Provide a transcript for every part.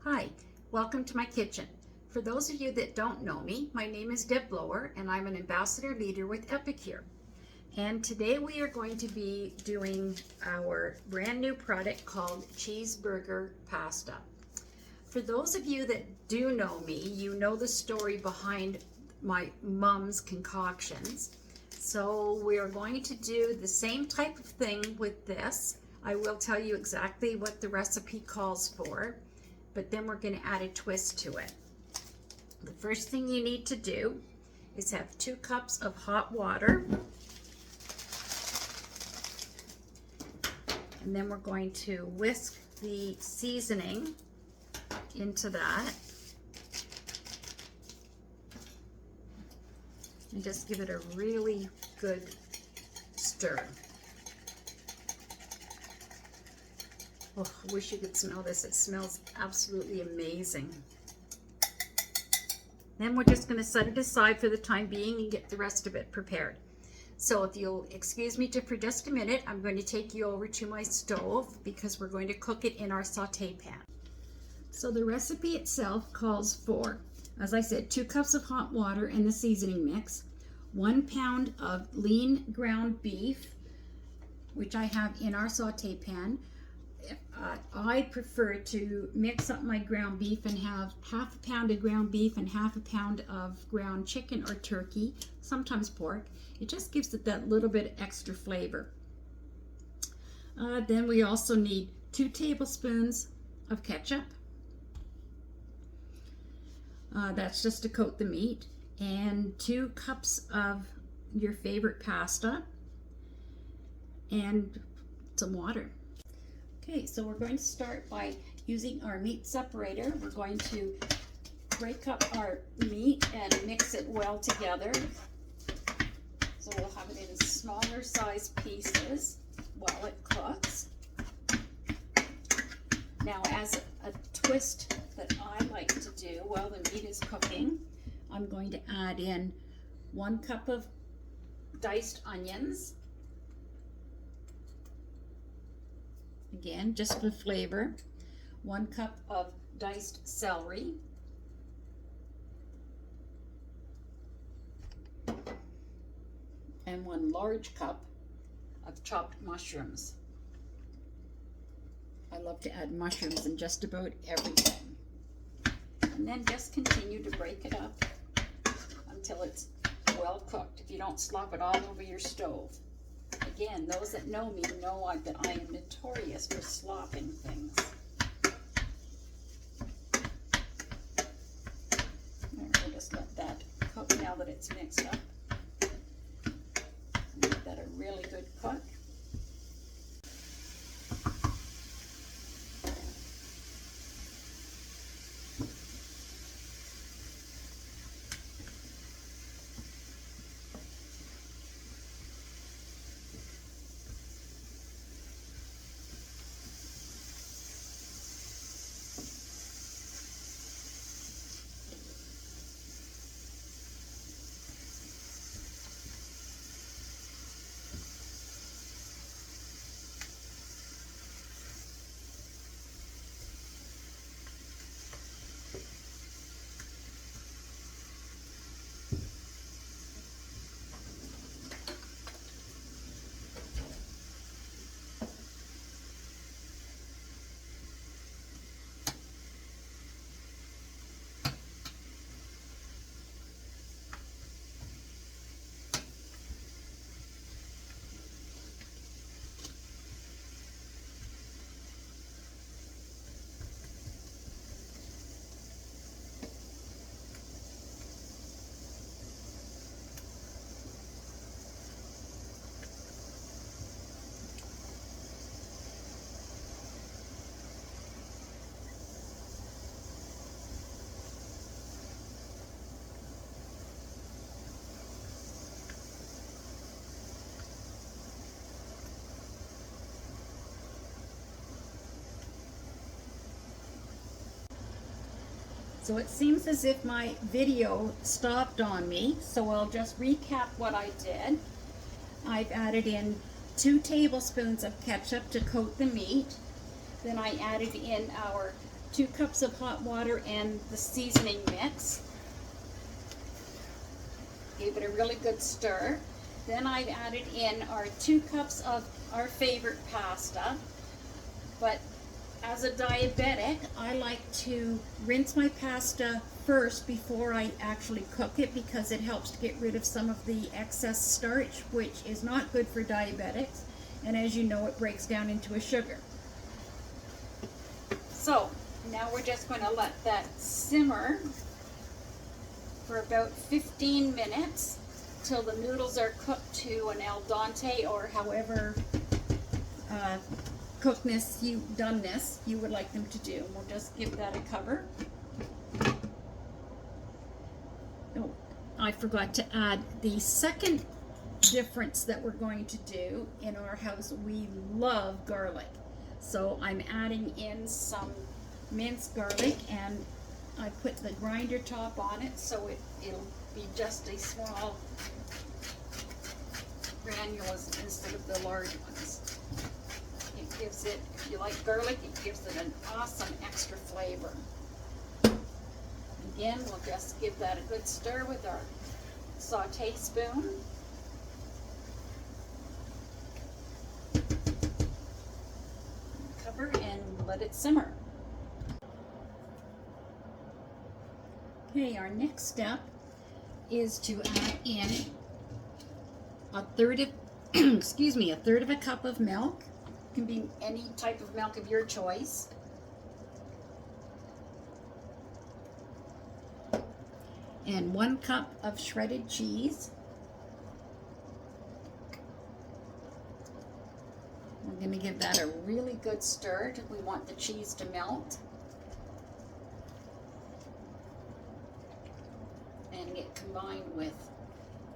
Hi, welcome to my kitchen. For those of you that don't know me, my name is Deb Blower and I'm an ambassador leader with Epicure. And today we are going to be doing our brand new product called Cheeseburger pasta. For those of you that do know me, you know the story behind my mom's concoctions. So we are going to do the same type of thing with this. I will tell you exactly what the recipe calls for, but then we're going to add a twist to it. The first thing you need to do is have 2 cups of hot water, and then we're going to whisk the seasoning into that and just give it a really good stir. Oh, I wish you could smell this. It smells absolutely amazing. Then we're just going to set it aside for the time being and get the rest of it prepared. So if you'll excuse me for just a minute, I'm going to take you over to my stove because we're going to cook it in our saute pan. So the recipe itself calls for, as I said, 2 cups of hot water and the seasoning mix, 1 pound of lean ground beef, which I have in our saute pan. I prefer to mix up my ground beef and have half a pound of ground beef and half a pound of ground chicken or turkey, sometimes pork. It just gives it that little bit extra flavor. Then we also need 2 tablespoons of ketchup. That's just to coat the meat. And 2 cups of your favorite pasta and some water. Okay, so we're going to start by using our meat separator. We're going to break up our meat and mix it well together. So we'll have it in smaller size pieces while it cooks. Now, as a twist that I like to do while the meat is cooking, I'm going to add in 1 cup of diced onions. Again, just for flavor. 1 cup of diced celery. And 1 large cup of chopped mushrooms. I love to add mushrooms in just about everything. And then just continue to break it up until it's well cooked. If you don't slop it all over your stove. Again, those that know me know that I am notorious for slopping things. We'll just let that cook now that it's mixed up. Give that a really good cook. So it seems as if my video stopped on me, so I'll just recap what I did. I've added in 2 tablespoons of ketchup to coat the meat. Then I added in our 2 cups of hot water and the seasoning mix. Gave it a really good stir. Then I've added in our 2 cups of our favorite pasta. But as a diabetic, I like to rinse my pasta first before I actually cook it, because it helps to get rid of some of the excess starch, which is not good for diabetics. And as you know, it breaks down into a sugar. So now we're just going to let that simmer for about 15 minutes till the noodles are cooked to an al dente, or however doneness you would like them to do. We'll just give that a cover. Oh, I forgot to add the second difference that we're going to do. In our house, we love garlic. So I'm adding in some minced garlic, and I put the grinder top on it, so it'll be just a small granules instead of the large ones. It gives it, if you like garlic, it gives it an awesome extra flavor. Again, we'll just give that a good stir with our saute spoon. Cover and let it simmer. Okay, our next step is to add in a third of a third of a cup of milk. It can be any type of milk of your choice. And 1 cup of shredded cheese. We're going to give that a really good stir. We want the cheese to melt and get combined with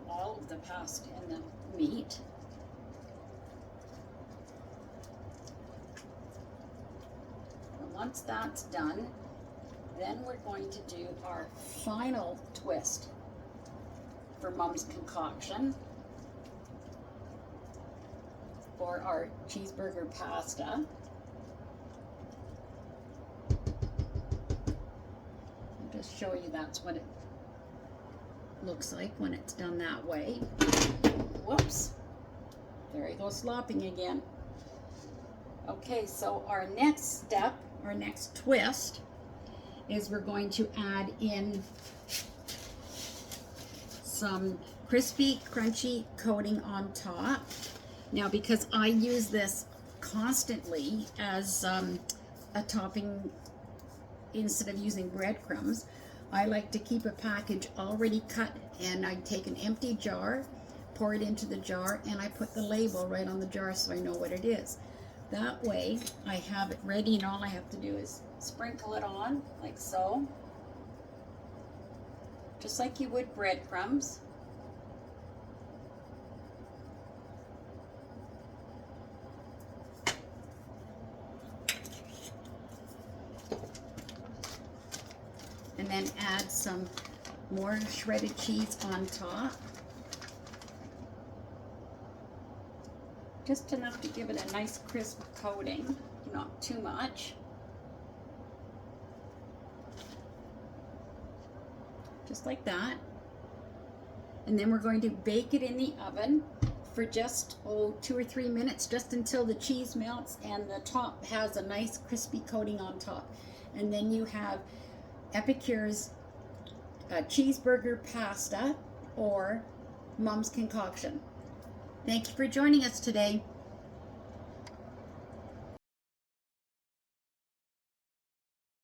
all of the pasta and the meat. And once that's done, then we're going to do our final twist for Mom's concoction for our cheeseburger pasta. I'll just show you that's what it looks like when it's done that way. Whoops, there he goes slopping again. Okay, so our next step, our next twist, is we're going to add in some crispy, crunchy coating on top. Now, because I use this constantly as a topping instead of using breadcrumbs, I like to keep a package already cut, and I take an empty jar, pour it into the jar, and I put the label right on the jar so I know what it is. That way I have it ready, and all I have to do is sprinkle it on like so, just like you would breadcrumbs. And then add some more shredded cheese on top. Just enough to give it a nice crisp coating, not too much. Just like that. And then we're going to bake it in the oven for just 2 or 3 minutes, just until the cheese melts and the top has a nice crispy coating on top. And then you have Epicure's cheeseburger pasta or Mom's concoction. Thank you for joining us today.